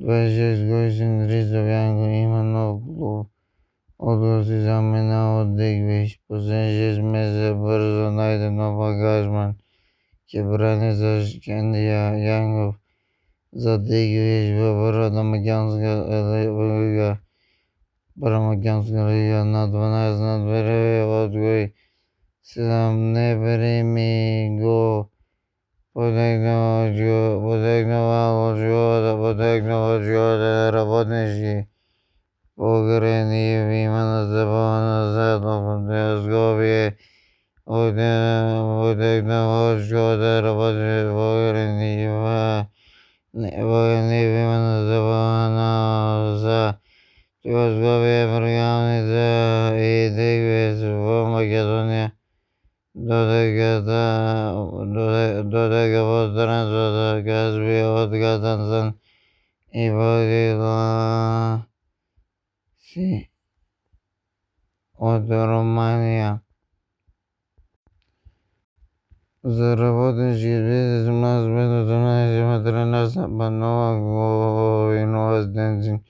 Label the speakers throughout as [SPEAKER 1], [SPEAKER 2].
[SPEAKER 1] 26 годишен Ризов Янко има нов клуб. Отгласи замена от Дигвиш. Последните 6 месеца бързо найде нов ангажмент, че брани защитения Янков за Дигвиш в първата македонска лига на 12 надбирателни отбори. 7 неприеми го потегнала от живота на работнички погрени има настъпване заедно в Скопие. Потегнала от живота на работнички погрени има настъпване за Скопие, Бургасница и Дигвиш в Македония. Додека постранствата Каспий от Катанцан и Богдила си от Румъния. За работнички бизнес мас бедното има 13 нова глава и нова стенци.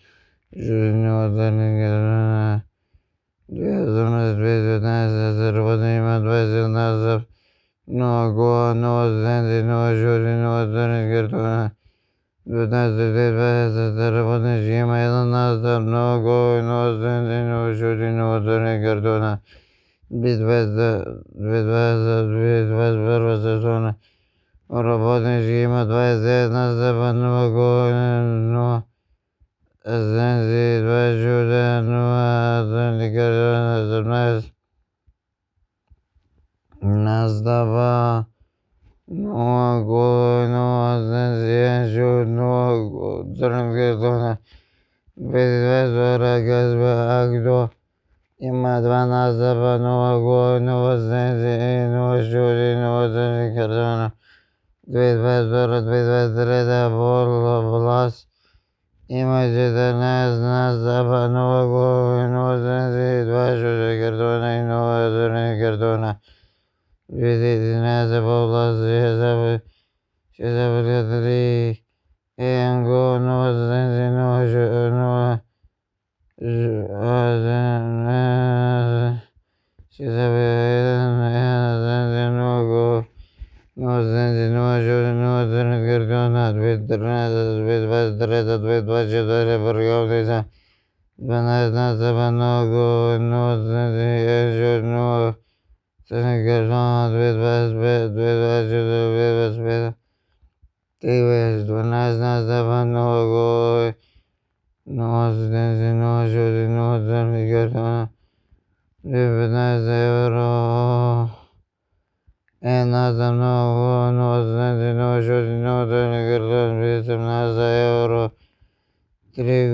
[SPEAKER 1] Жизнева дърника 2018-2019 за работни има 2017 нова глава, нова стенци, нова жури, нова дърни картона. 19-2020 за работнички има 1 настъп, нова глава, нова стенци, нова жури, нова дърни картона. 2020-2021 сезона работнички има 29 настъпа, нова глава, нова стенци, 20 жури, нова дърни картона. 17 настъпа, нова глава, нова стенци, жури, нова дърни картона. 2022 Каспий Акто има 2 настъпа, нова глава, нова стенци, нова жури, нова дърни картона. 2022-2023 Влас има 14 настъпа, нова глава, нова стенци, 2 жури картона и нова дърни картона. 2013 Влас 63 Янко, нова стенци, нова жури, нова 61 стенци, нова глава, нова стенци, нова жури, нова дърни картона. 2013-2023 Бургасница 12 настъпа, нова глава, нова стенци, жури, нова дърни картона. 2025-2024 Дигвиш 12 настъпа, нова глава, нова стенци, нова жури, нова дърни картона. 2015 Евро настъп, нова глава, нова стенци, нова жури, нова дърни картона. 2017 Евро 3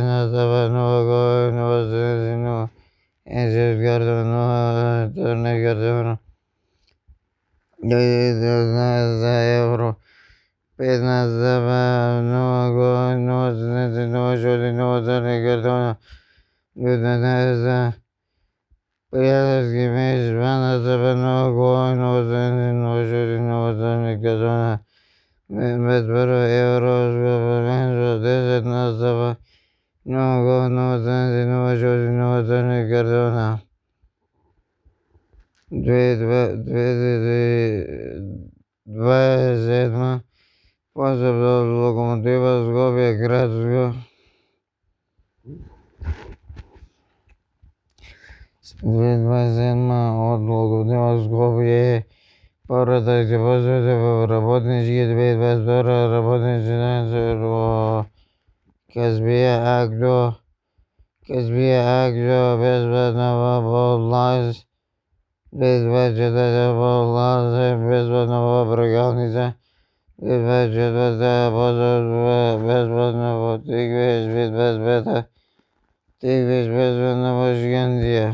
[SPEAKER 1] настъпа, нова глава, нова стенци, нова картона, нова дърни картона. 2019 Евро 5 настъпа, нова глава, нова стенци, нова жури, нова дърни картона. 2019 приятелски меч 2 настъпа, нова глава, нова стенци, нова жури, нова дърни картона. 2021 Евро Скопие 10 настъпа, нова глава, нова стенци, нова жури, нова дърни картона. 2027 постъп от Локомотива Скопие градско. 2027 от Локомотива Скопие първата ще постъпи в работнички. 2022 работнички в Каспия Акто безплатно в Влас. 2024 Влас безплатно в Бургасница. 2024 постъп безплатно в Дигвиш. 2025 Дигвиш безплатно в Шкендия.